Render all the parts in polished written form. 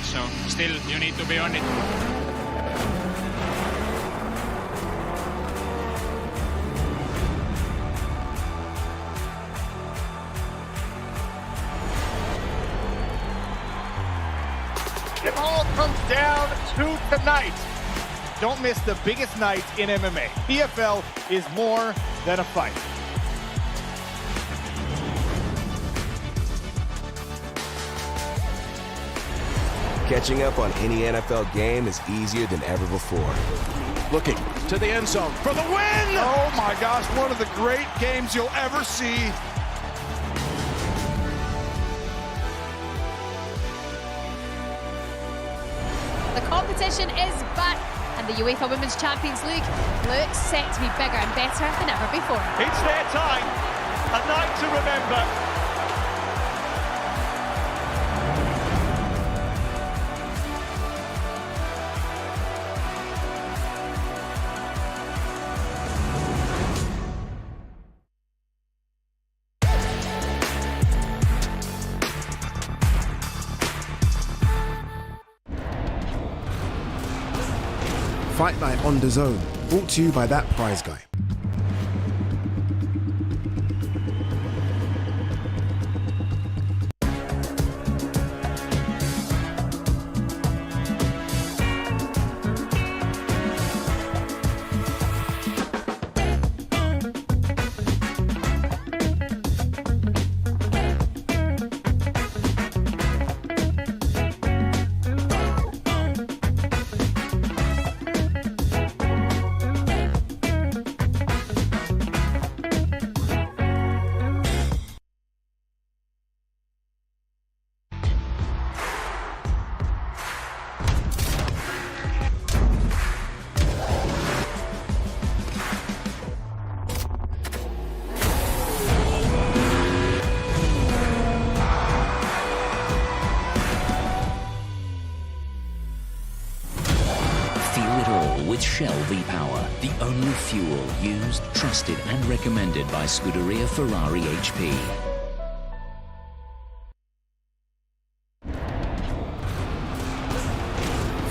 so still you need to be on it. It all comes down to tonight. Don't miss the biggest night in MMA. PFL is more than a fight. Catching up on any NFL game is easier than ever before. Looking to the end zone for the win! Oh my gosh, one of the great games you'll ever see. The competition is back, and the UEFA Women's Champions League looks set to be bigger and better than ever before. It's their time. A night to remember. Fight Night on DAZN, brought to you by That Prize Guy. With Shell V-Power, the only fuel used, trusted and recommended by Scuderia Ferrari HP.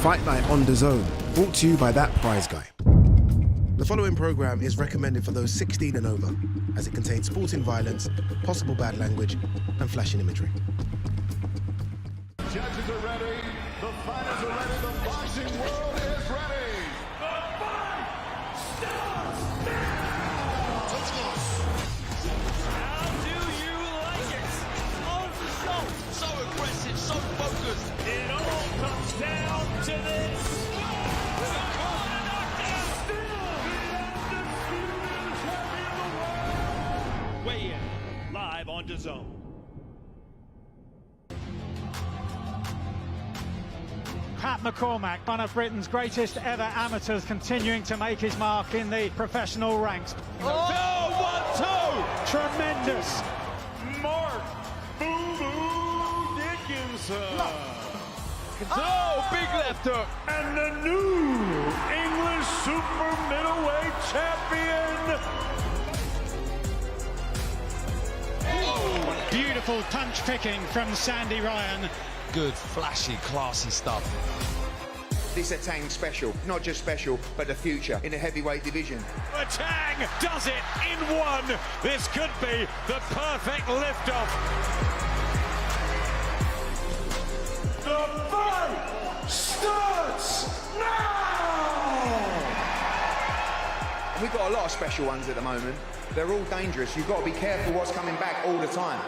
Fight Night on DAZN, brought to you by That Prize Guy. The following program is recommended for those 16 and over, as it contains sporting violence, possible bad language, and flashing imagery. Judges are ready, the fighters are ready, the boxing world is ready. So aggressive, so focused. It all comes down to this. Weigh in live on DAZN. Pat McCormack, one of Britain's greatest ever amateurs, continuing to make his mark in the professional ranks. Oh, 1-2. Tremendous. Mark Boo Boo Dickinson. Oh, big left hook. And the new English super middleweight champion. Oh, beautiful punch picking from Sandy Ryan. Good, flashy, classy stuff. This is a Tang special, not just special, but the future in the heavyweight division. The Tang does it in one. This could be the perfect liftoff. The fight starts now! We've got a lot of special ones at the moment. They're all dangerous. You've got to be careful what's coming back all the time.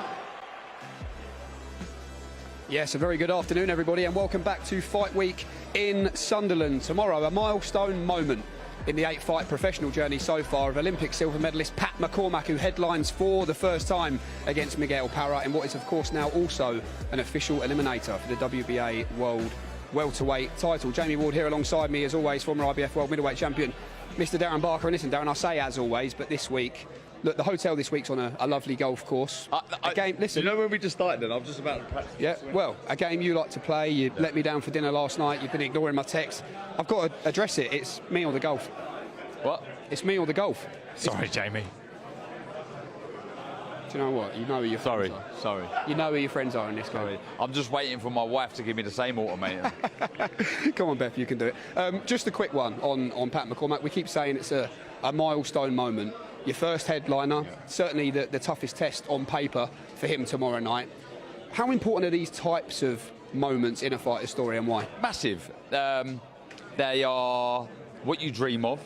Yes, a very good afternoon, everybody, and welcome back to Fight Week in Sunderland. Tomorrow, a milestone moment in the 8-fight professional journey so far of Olympic silver medalist Pat McCormack, who headlines for the first time against Miguel Parra in what is, of course, now also an official eliminator for the WBA World Welterweight title. Jamie Ward here alongside me, as always, former IBF World Middleweight Champion, Mr. Darren Barker. And listen, Darren, I say as always, but this week, look, the hotel this week's on a lovely golf course. A game, listen. You know when we just started then? I was just about to practice. Yeah, well, a game you like to play. You let me down for dinner last night. You've been ignoring my texts. I've got to address it. It's me or the golf. What? It's me or the golf. Sorry, Jamie. Do you know what? You know who your friends are. Sorry. You know who your friends are in this game. I'm just waiting for my wife to give me the same ultimatum. Come on, Beth, you can do it. Just a quick one on Pat McCormack. We keep saying it's a milestone moment. Your first headliner, certainly the toughest test on paper for him tomorrow night. How important are these types of moments in a fighter's story, and why? Massive. They are what you dream of,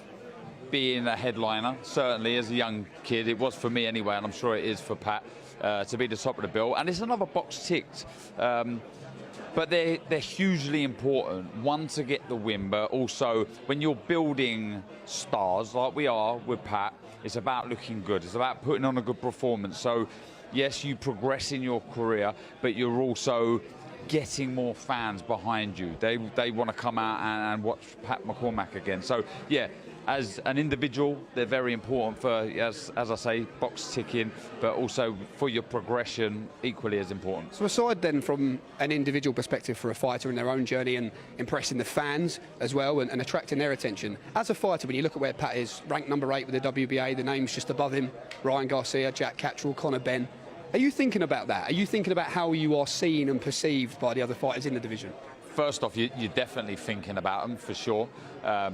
being a headliner. Certainly, as a young kid, it was for me anyway, and I'm sure it is for Pat, to be the top of the bill. And it's another box ticked. But they're hugely important. One, to get the win, but also when you're building stars like we are with Pat, it's about looking good. It's about putting on a good performance. So, yes, you progress in your career, but you're also getting more fans behind you. They want to come out and watch Pat McCormack again. So, yeah, as an individual, they're very important for, as I say, box ticking, but also for your progression, equally as important. So aside then from an individual perspective for a fighter in their own journey and impressing the fans as well and attracting their attention, as a fighter, when you look at where Pat is, ranked number 8 with the WBA, the names just above him, Ryan Garcia, Jack Catterall, Conor Benn, are you thinking about that? Are you thinking about how you are seen and perceived by the other fighters in the division? First off, you're definitely thinking about them for sure,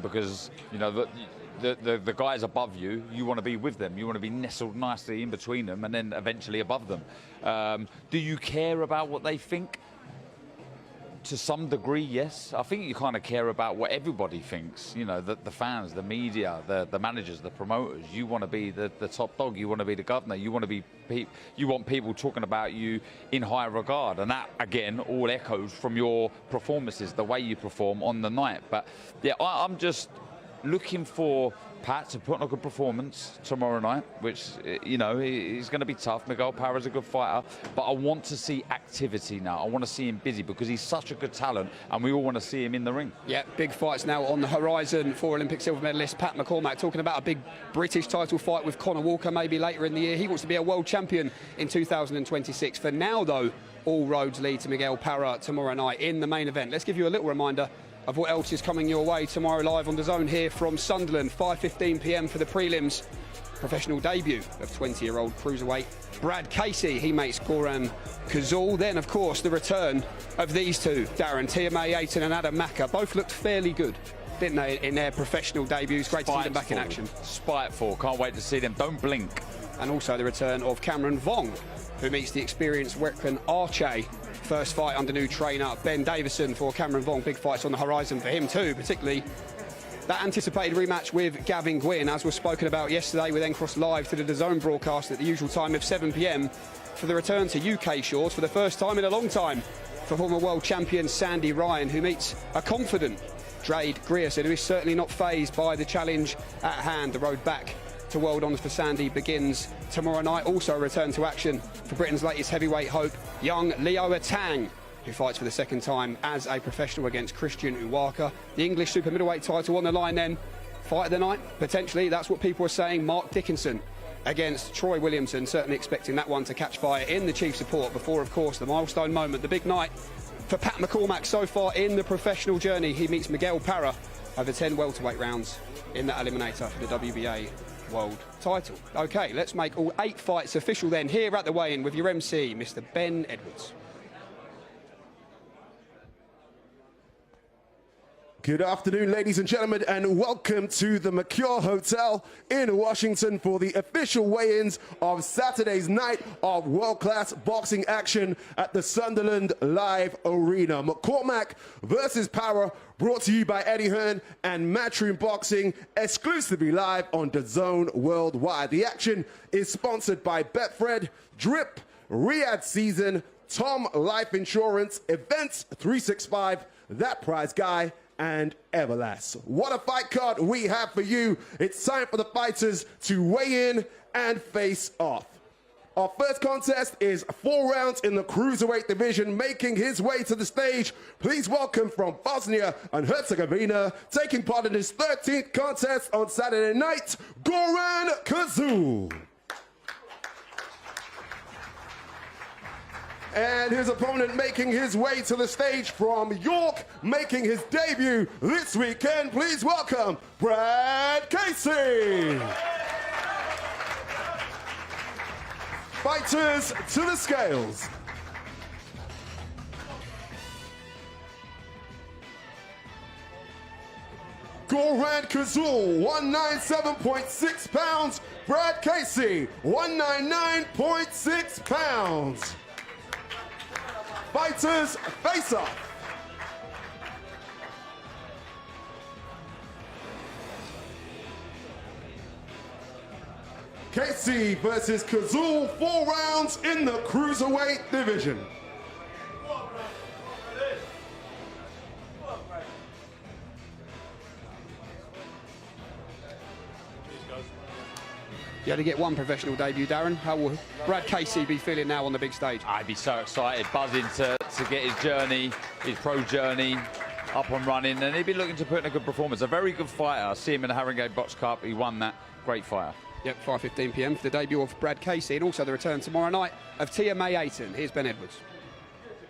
because you know the guys above you, you want to be with them. You want to be nestled nicely in between them, and then eventually above them. Do you care about what they think? To some degree, yes. I think you kind of care about what everybody thinks. You know, the fans, the media, the managers, the promoters. You want to be the top dog. You want to be the governor. You want people talking about you in high regard. And that, again, all echoes from your performances, the way you perform on the night. But yeah, I'm just looking for Pat to put on a good performance tomorrow night, which, you know, he's going to be tough. Miguel Parra is a good fighter, but I want to see activity now. I want to see him busy because he's such a good talent, and we all want to see him in the ring. Yeah, big fights now on the horizon for Olympic silver medalist Pat McCormack, talking about a big British title fight with Conor Walker maybe later in the year. He wants to be a world champion in 2026. For now, though, all roads lead to Miguel Parra tomorrow night in the main event. Let's give you a little reminder of what else is coming your way tomorrow live on DAZN here from Sunderland. 5:15 p.m. for the prelims. Professional debut of 20-year-old cruiserweight Brad Casey. He makes Goran Kazul. Then, of course, the return of these two, Darren Tiamay Ayton and Adam Maka. Both looked fairly good, didn't they, in their professional debuts? Great to see them back in action. Spiteful. Can't wait to see them. Don't blink. And also the return of Cameron Vong, who meets the experienced Weckman Arche. First fight under new trainer Ben Davison for Cameron Vong. Big fights on the horizon for him too, particularly that anticipated rematch with Gavin Gwynn, as was spoken about yesterday. We then crossed live to the DAZN broadcast at the usual time of 7 p.m. for the return to UK shores for the first time in a long time for former world champion Sandy Ryan, who meets a confident Drade Grierson, who is certainly not fazed by the challenge at hand. The road back to world honours for Sandy begins tomorrow night. Also a return to action for Britain's latest heavyweight hope, young Leo Atang, who fights for the second time as a professional against Christian Uwaka. The English super middleweight title on the line then. Fight of the night, potentially, that's what people are saying. Mark Dickinson against Troy Williamson, certainly expecting that one to catch fire in the chief support before, of course, the milestone moment, the big night for Pat McCormack so far in the professional journey. He meets Miguel Parra over 10 welterweight rounds in that eliminator for the WBA world title. OK, let's make all 8 fights official then, here at the weigh-in with your MC, Mr. Ben Edwards. Good afternoon, ladies and gentlemen, and welcome to the Mercure Hotel in Washington for the official weigh-ins of Saturday's night of world-class boxing action at the Sunderland Live Arena. McCormack versus Parra, brought to you by Eddie Hearn and Matchroom Boxing, exclusively live on DAZN Worldwide. The action is sponsored by Betfred, Drip, Riyadh Season, Tom Life Insurance, Events 365, That Prize Guy, and Everlast. What a fight card we have for you. It's time for the fighters to weigh in and face off. Our first contest is 4 rounds in the cruiserweight division. Making his way to the stage, please welcome from Bosnia and Herzegovina, taking part in his 13th contest on Saturday night, Goran Kazul. And his opponent making his way to the stage from York, making his debut this weekend. Please welcome Brad Casey. Fighters to the scales. Goran Kazul, 197.6 pounds. Brad Casey, 199.6 pounds. Fighters face off. Casey versus Kazul, 4 rounds in the cruiserweight division. You had to get one professional debut, Darren. How will Brad Casey be feeling now on the big stage? I'd be so excited, buzzing to get his journey, his pro journey, up and running, and he'd be looking to put in a good performance. A very good fighter. I see him in the Haringey Box Cup. He won that. Great fighter. Yep, 5:15 p.m. for the debut of Brad Casey, and also the return tomorrow night of Tia May Ayton. Here's Ben Edwards.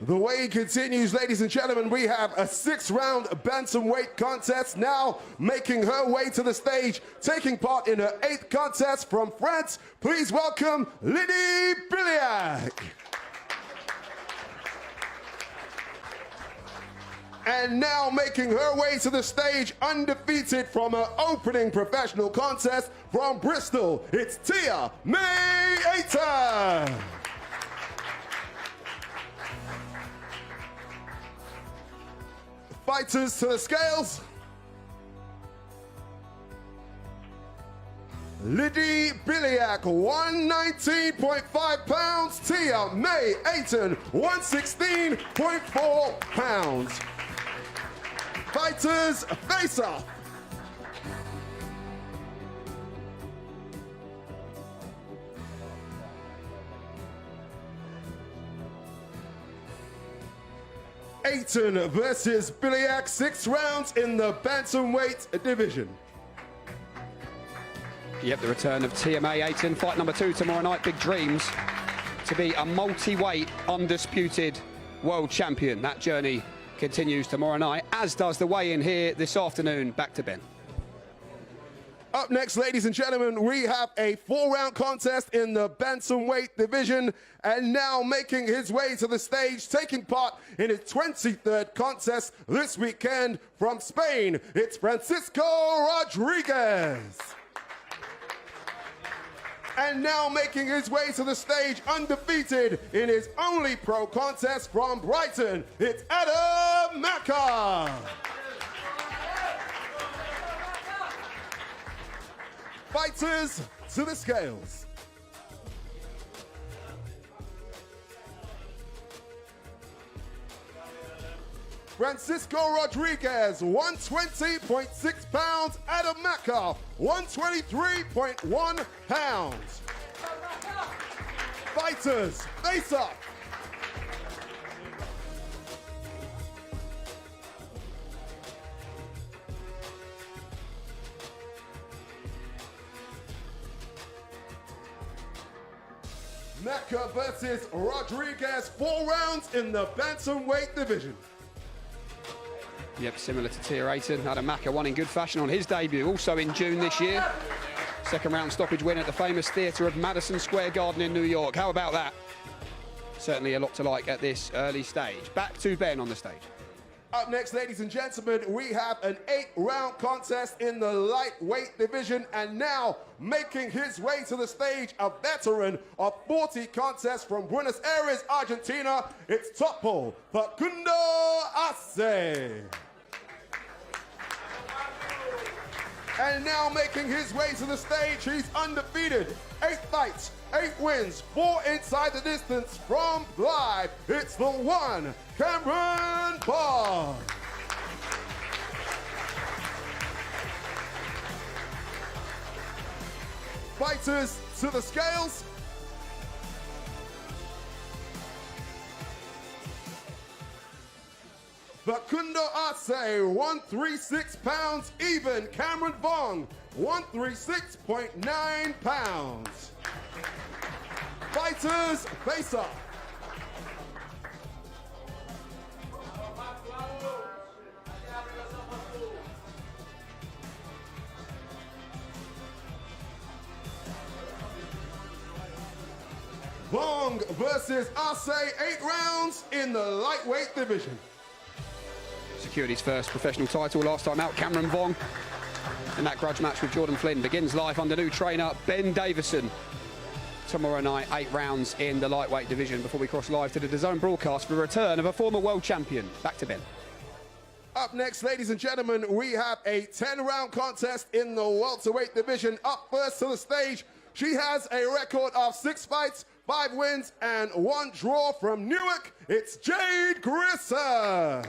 The weigh continues, ladies and gentlemen. We have a 6-round bantamweight contest now making her way to the stage, taking part in her 8th contest from France. Please welcome Lydie Biliac. And now making her way to the stage, undefeated from her opening professional contest from Bristol, it's Tia May Ayton. Fighters to the scales. Lydie Biliac, 119.5 pounds. Tia May Ayton, 116.4 pounds. Fighters face off. Ayton versus Biliac, 6 rounds in the bantamweight division. Yep, the return of Tia May Ayton. Fight number 2 tomorrow night. Big dreams to be a multi-weight, undisputed world champion. That journey continues tomorrow night, as does the weigh-in here this afternoon. Back to Ben. Up next, ladies and gentlemen, we have a 4-round contest in the bantamweight division, and now making his way to the stage, taking part in his 23rd contest this weekend from Spain, it's Francisco Rodriguez. And now making his way to the stage, undefeated in his only pro contest from Brighton, it's Adam Macca. Fighters to the scales. Francisco Rodriguez, 120.6 pounds. Adam Macca, 123.1 pounds. Fighters, face up. Macca versus Rodriguez, 4 rounds in the bantamweight division. Yep, similar to Tia Ayton. Adam Macca won in good fashion on his debut, also in June this year. 2nd round stoppage win at the famous theatre of Madison Square Garden in New York. How about that? Certainly a lot to like at this early stage. Back to Ben on the stage. Up next, ladies and gentlemen, we have an 8-round contest in the lightweight division, and now making his way to the stage, a veteran of 40 contests from Buenos Aires, Argentina, it's Topo Facundo Arce. And now making his way to the stage, he's undefeated, 8 fights, 8 wins, 4 inside the distance from Blythe. It's the one, Cameron Barr. Fighters to the scales. Facundo Arce, 136 pounds even. Cameron Vong, 136.9 pounds. Fighters face off. Vong versus Arce, 8 rounds in the lightweight division. Secured his first professional title last time out, Cameron Vong. And that grudge match with Jordan Flynn begins live under new trainer Ben Davison. Tomorrow night, 8 rounds in the lightweight division before we cross live to the DAZN broadcast for the return of a former world champion. Back to Ben. Up next, ladies and gentlemen, we have a 10-round contest in the welterweight division. Up first to the stage, she has a record of 6 fights, 5 wins, and 1 draw from Newark. It's Jade Grissom.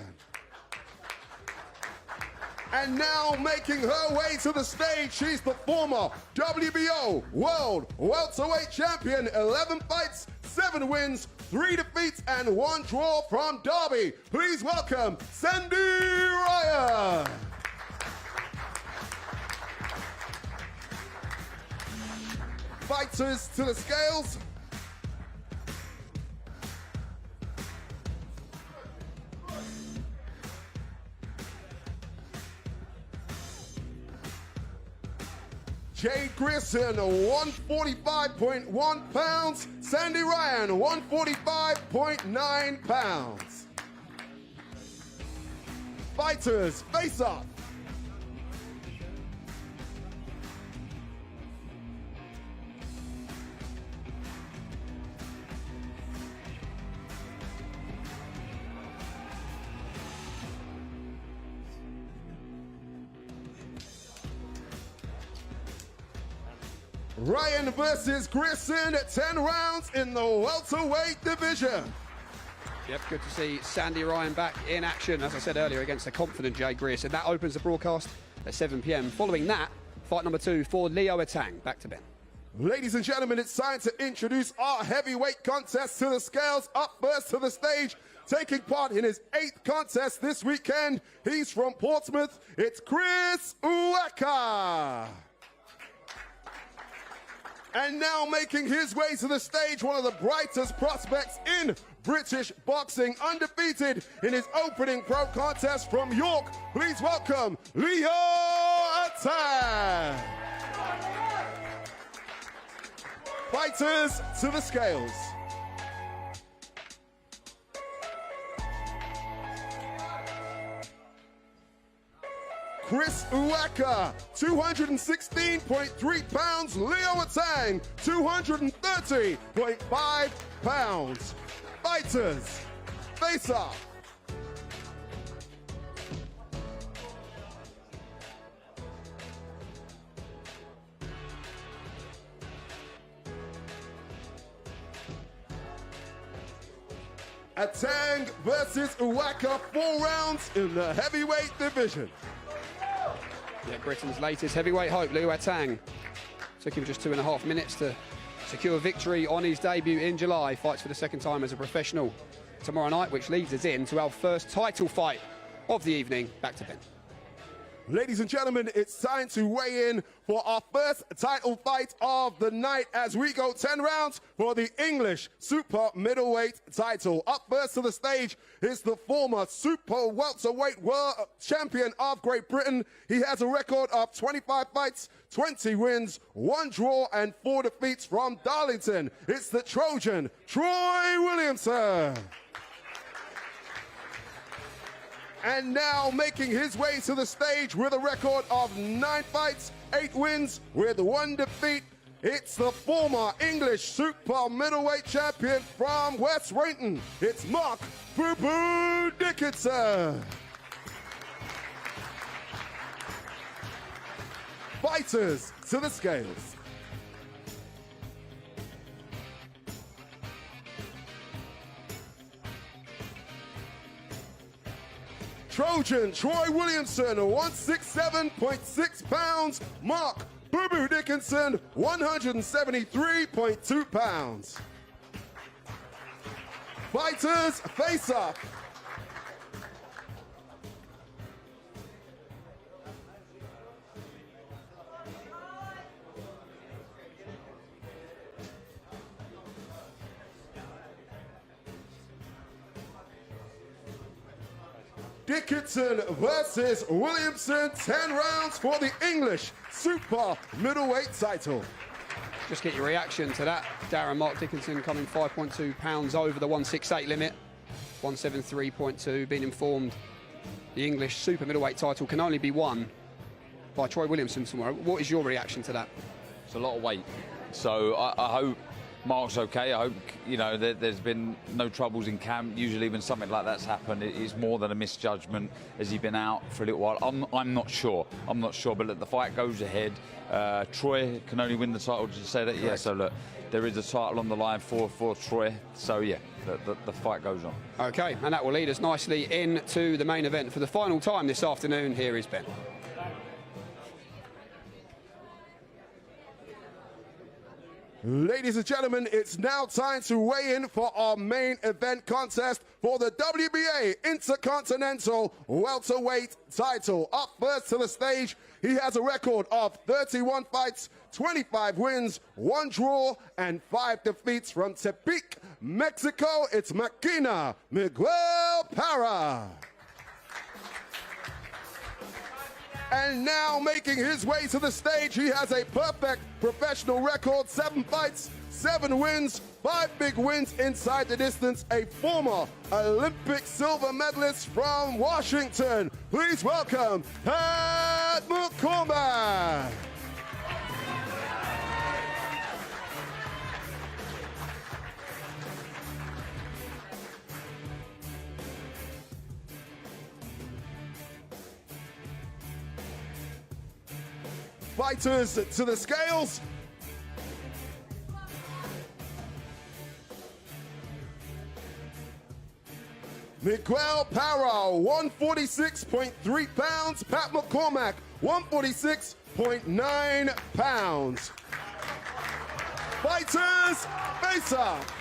And now making her way to the stage, she's the former WBO World Welterweight Champion. 11 fights, 7 wins, 3 defeats, and 1 draw from Derby. Please welcome Sandy Ryan. Fighters to the scales. Jade Grissom, 145.1 pounds. Sandy Ryan, 145.9 pounds. Fighters, face off. Ryan versus Grissom, 10 rounds in the welterweight division. Yep, good to see Sandy Ryan back in action, as I said earlier, against a confident Jade Grissom. That opens the broadcast at 7 p.m. Following that, fight number 2 for Leo Atang. Back to Ben. Ladies and gentlemen, it's time to introduce our heavyweight contest to the scales. Up first to the stage, taking part in his 8th contest this weekend. He's from Portsmouth. It's Chris Uweka. And now making his way to the stage, one of the brightest prospects in British boxing, undefeated in his opening pro contest from York. Please welcome Leo Atang. Fighters to the scales. Chris Uweka, 216.3 pounds. Leo Atang, 230.5 pounds. Fighters, face off. Atang versus Uweka, 4 rounds in the heavyweight division. Yeah, Britain's latest heavyweight hope, Leo Atang. Took him just 2.5 minutes to secure victory on his debut in July. Fights for the 2nd time as a professional tomorrow night, which leads us in to our first title fight of the evening. Back to Ben. Ladies and gentlemen, it's time to weigh in for our first title fight of the night as we go 10 rounds for the English super middleweight title. Up first to the stage is the former super welterweight world champion of Great Britain. He has a record of 25 fights, 20 wins, 1 draw, and 4 defeats from Darlington. It's the Trojan, Troy Williamson. And now making his way to the stage with a record of 9 fights, 8 wins with 1 defeat. It's the former English super middleweight champion from West Rainton. It's Mark Boo Boo Dickinson. Fighters to the scales. Trojan Troy Williamson, 167.6 pounds. Mark Boo Boo Dickinson, 173.2 pounds. Fighters face off. Dickinson versus Williamson, 10 rounds for the English super middleweight title. Just get your reaction to that. Darren Mark Dickinson coming 5.2 pounds over the 168 limit. 173.2, being informed the English super middleweight title can only be won by Troy Williamson tomorrow. What is your reaction to that? It's a lot of weight. So I hope Mark's okay. I hope, you know, there's been no troubles in camp. Usually when something like that's happened, it's more than a misjudgment. Has he been out for a little while? I'm not sure. I'm not sure, but look, the fight goes ahead. Troy can only win the title. Did you say that? Correct. Yeah, so look, there is a title on the line for Troy. So yeah, the fight goes on. Okay, and that will lead us nicely into the main event for the final time this afternoon. Here is Ben. Ladies and gentlemen, it's now time to weigh in for our main event contest for the WBA Intercontinental Welterweight title. Up first to the stage, he has a record of 31 fights, 25 wins, 1 draw, and 5 defeats. From Tepic, Mexico, it's Maquina Miguel Parra. And now making his way to the stage, he has a perfect professional record, 7 fights, 7 wins, 5 big wins inside the distance, a former Olympic silver medalist from Washington. Please welcome Pat McCormack. Fighters to the scales. Miguel Parra, 146.3 pounds. Pat McCormack, 146.9 pounds. Fighters, face off.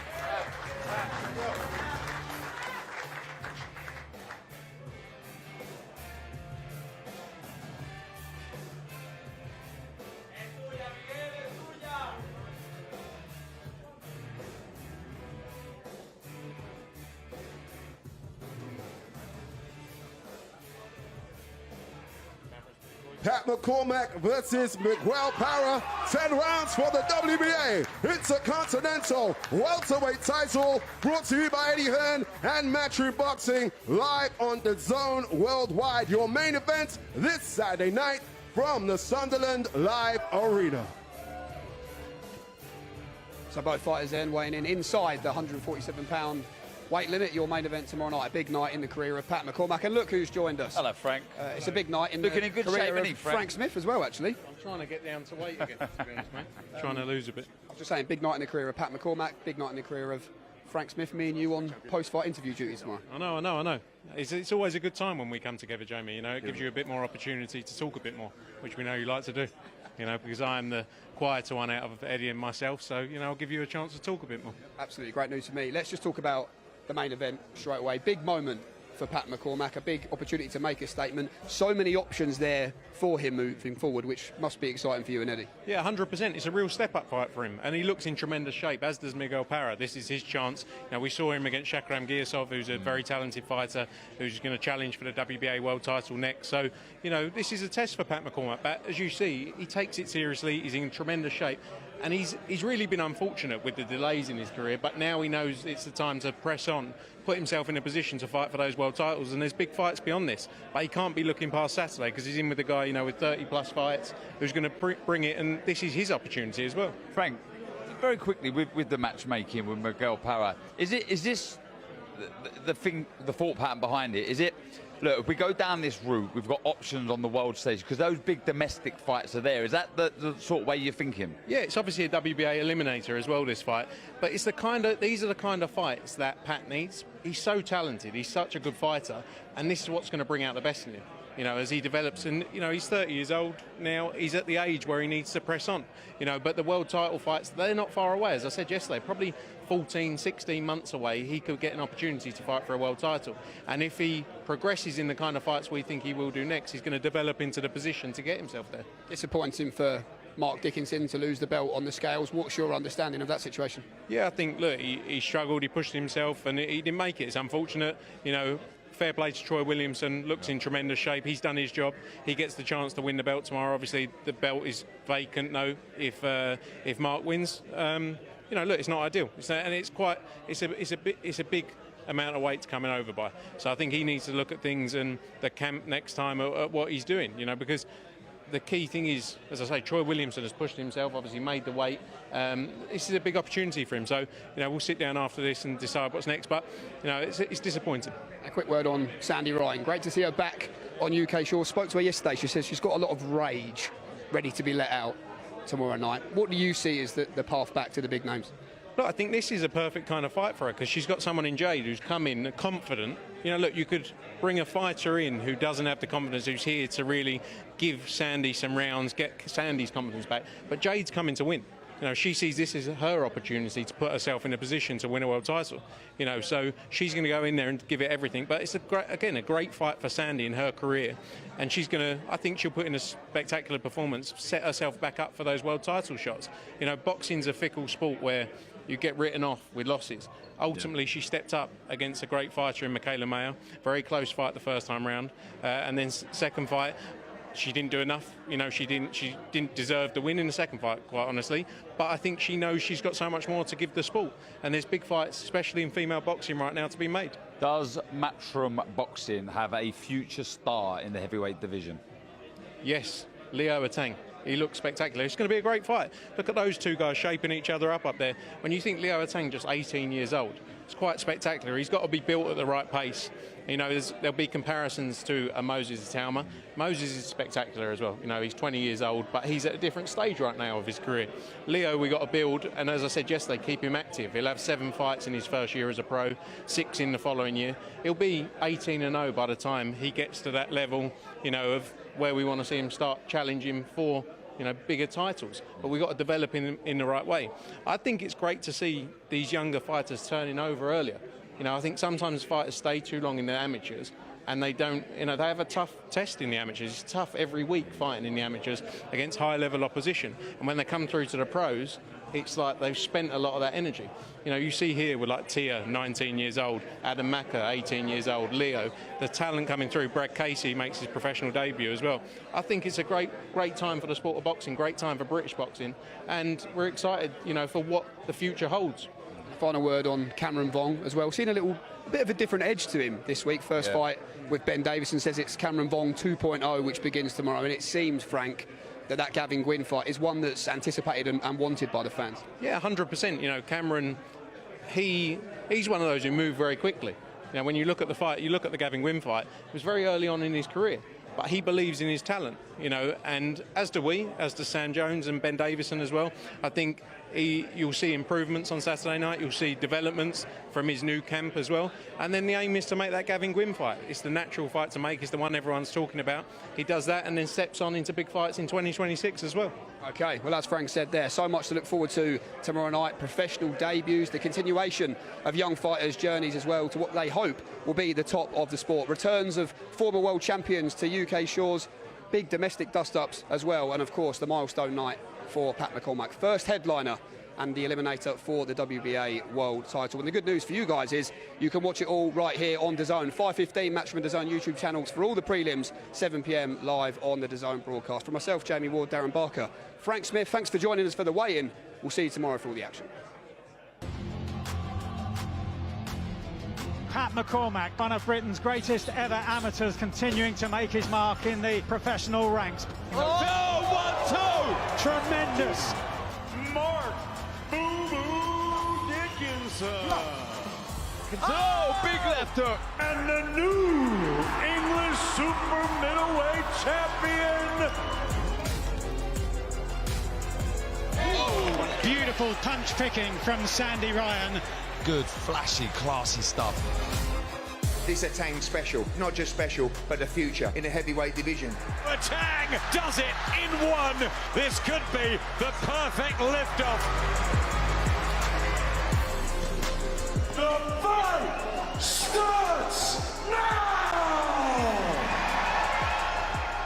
Pat McCormack versus Miguel Parra, 10 rounds for the WBA Intercontinental Welterweight title, brought to you by Eddie Hearn and Matchroom Boxing, live on DAZN worldwide. Your main event this Saturday night from the Sunderland Live Arena. So both fighters then weighing in inside the 147-pound weight limit. Your main event tomorrow night, a big night in the career of Pat McCormack. And look who's joined us. Hello, Frank. It's a big night in Looking the in good career shape, of Frank Smith as well, actually. I'm trying to get down to weight again, to be honest, mate. Trying to lose a bit. I was just saying, big night in the career of Pat McCormack, big night in the career of Frank Smith. Me and you on post-fight interview duty tomorrow. I know. It's always a good time when we come together, Jamie. You know, it gives you a bit more opportunity to talk a bit more, which we know you like to do. You know, because I am the quieter one out of Eddie and myself, so, you know, I'll give you a chance to talk a bit more. Absolutely, great news to me. Let's just talk about the main event straight away. Big moment for Pat McCormack, a big opportunity to make a statement. So many options there for him moving forward, which must be exciting for you and Eddie. Yeah, 100%. It's a real step-up fight for him, and he looks in tremendous shape, as does Miguel Parra. This is his chance. Now, we saw him against Shakram Giasov, who's a very talented fighter, who's going to challenge for the WBA world title next. So, you know, this is a test for Pat McCormack. But as you see, he takes it seriously. He's in tremendous shape. And he's really been unfortunate with the delays in his career, but now he knows it's the time to press on, put himself in a position to fight for those world titles, and there's big fights beyond this. But he can't be looking past Saturday, because he's in with a guy, you know, with 30-plus fights, who's going to bring it, and this is his opportunity as well. Frank, very quickly, with the matchmaking with Miguel Parra, is this the thought pattern behind it? Is it, look, if we go down this route, we've got options on the world stage, because those big domestic fights are there. Is that the sort of way you're thinking? Yeah, it's obviously a WBA eliminator as well, this fight. But it's these are the kind of fights that Pat needs. He's so talented. He's such a good fighter. And this is what's going to bring out the best in him. You know, as he develops, and, you know, he's 30 years old now. He's at the age where he needs to press on. You know, but the world title fights, they're not far away. As I said yesterday, probably 14, 16 months away, he could get an opportunity to fight for a world title. And if he progresses in the kind of fights we think he will do next, he's going to develop into the position to get himself there. Disappointing for Mark Dickinson to lose the belt on the scales. What's your understanding of that situation? Yeah, I think, look, he struggled, he pushed himself, and he didn't make it. It's unfortunate, you know. fair play to Troy Williamson, looks in tremendous shape. He's done his job. He gets the chance to win the belt tomorrow. Obviously, the belt is vacant now if Mark wins. You know, look, it's not ideal, and it's a big amount of weight coming over by. So I think he needs to look at things and the camp next time at what he's doing. You know, because the key thing is, as I say, Troy Williamson has pushed himself, obviously made the weight. This is a big opportunity for him. So, you know, we'll sit down after this and decide what's next. But, you know, it's disappointing. A quick word on Sandy Ryan. Great to see her back on UK shore. Spoke to her yesterday. She says she's got a lot of rage ready to be let out tomorrow night. What do you see as the path back to the big names? Look, I think this is a perfect kind of fight for her because she's got someone in Jade who's come in confident. You know, look, you could bring a fighter in who doesn't have the confidence, who's here to really give Sandy some rounds, get Sandy's confidence back. But Jade's coming to win. You know, she sees this as her opportunity to put herself in a position to win a world title. You know, so she's going to go in there and give it everything. But it's a great fight for Sandy in her career, and she's going to. I think she'll put in a spectacular performance, set herself back up for those world title shots. You know, boxing's a fickle sport where you get written off with losses. Ultimately, she stepped up against a great fighter in Michaela Mayer. Very close fight the first time round, and then second fight, she didn't do enough. You know, she didn't deserve the win in the second fight, quite honestly. But I think she knows she's got so much more to give the sport, and there's big fights, especially in female boxing right now, to be made. Does Matchroom Boxing have a future star in the heavyweight division? Yes, Leo Atang. He looks spectacular. It's going to be a great fight. Look at those two guys shaping each other up there. When you think Leo Atang just 18 years old, it's quite spectacular. He's got to be built at the right pace. You know, there'll be comparisons to a Moses Itauma. Moses is spectacular as well. You know, he's 20 years old, but he's at a different stage right now of his career. Leo, we got to build, and as I said yesterday, keep him active. He'll have 7 fights in his first year as a pro, 6 in the following year. He'll be 18-0 by the time he gets to that level, you know, of where we want to see him start challenging for, you know, bigger titles. But we've got to develop him in the right way. I think it's great to see these younger fighters turning over earlier. You know, I think sometimes fighters stay too long in the amateurs and they don't, you know, they have a tough test in the amateurs. It's tough every week fighting in the amateurs against high-level opposition. And when they come through to the pros, it's like they've spent a lot of that energy. You know, you see here with like Tia, 19 years old, Adam Maka, 18 years old, Leo, the talent coming through. Brad Casey makes his professional debut as well. I think it's a great time for the sport of boxing, great time for British boxing, and we're excited, you know, for what the future holds. Final word on Cameron Vong as well. Seen a little bit of a different edge to him this week. First fight with Ben Davison, says it's Cameron Vong 2.0, which begins tomorrow. And it seems, Frank, that Gavin Gwynn fight is one that's anticipated and wanted by the fans. Yeah, 100%. You know, Cameron, he's one of those who move very quickly. You know, when you look at the fight, you look at the Gavin Gwynn fight, it was very early on in his career. But he believes in his talent, you know, and as do we, as does Sam Jones and Ben Davison as well. I think you'll see improvements on Saturday night. You'll see developments from his new camp as well. And then the aim is to make that Gavin Gwynn fight. It's the natural fight to make. It's the one everyone's talking about. He does that and then steps on into big fights in 2026 as well. OK, well, as Frank said there, so much to look forward to tomorrow night. Professional debuts, the continuation of young fighters' journeys as well to what they hope will be the top of the sport. Returns of former world champions to UK shores, big domestic dust-ups as well, and of course the milestone night for Pat McCormack. First headliner and the eliminator for the WBA world title. And the good news for you guys is you can watch it all right here on DAZN. 5:15 Matchroom DAZN YouTube channels for all the prelims, 7 p.m. live on the DAZN broadcast. For myself, Jamie Ward, Darren Barker, Frank Smith, thanks for joining us for the weigh-in. We'll see you tomorrow for all the action. Pat McCormack, one of Britain's greatest ever amateurs, continuing to make his mark in the professional ranks. Oh, 1-2! Tremendous. Mark Boo-Boo Dickinson. Oh, big left hook. And the new English super middleweight champion. Oh, beautiful punch picking from Sandy Ryan. Good, flashy, classy stuff. This Atang special, not just special, but the future in the heavyweight division. Atang does it in one. This could be the perfect liftoff. The fight starts now!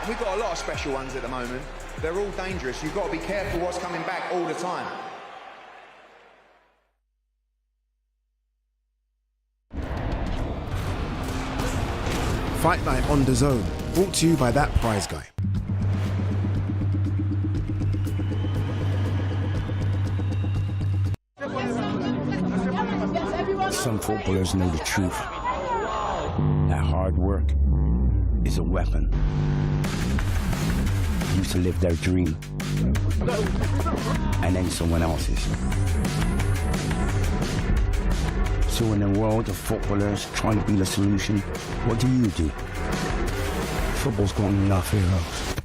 We've got a lot of special ones at the moment. They're all dangerous. You've got to be careful what's coming back all the time. Fight Night on DAZN, brought to you by That Prize Guy. Some footballers know the truth. That hard work is a weapon. Used to live their dream, and then someone else's. So in a world of footballers trying to be the solution, what do? Football's got enough heroes.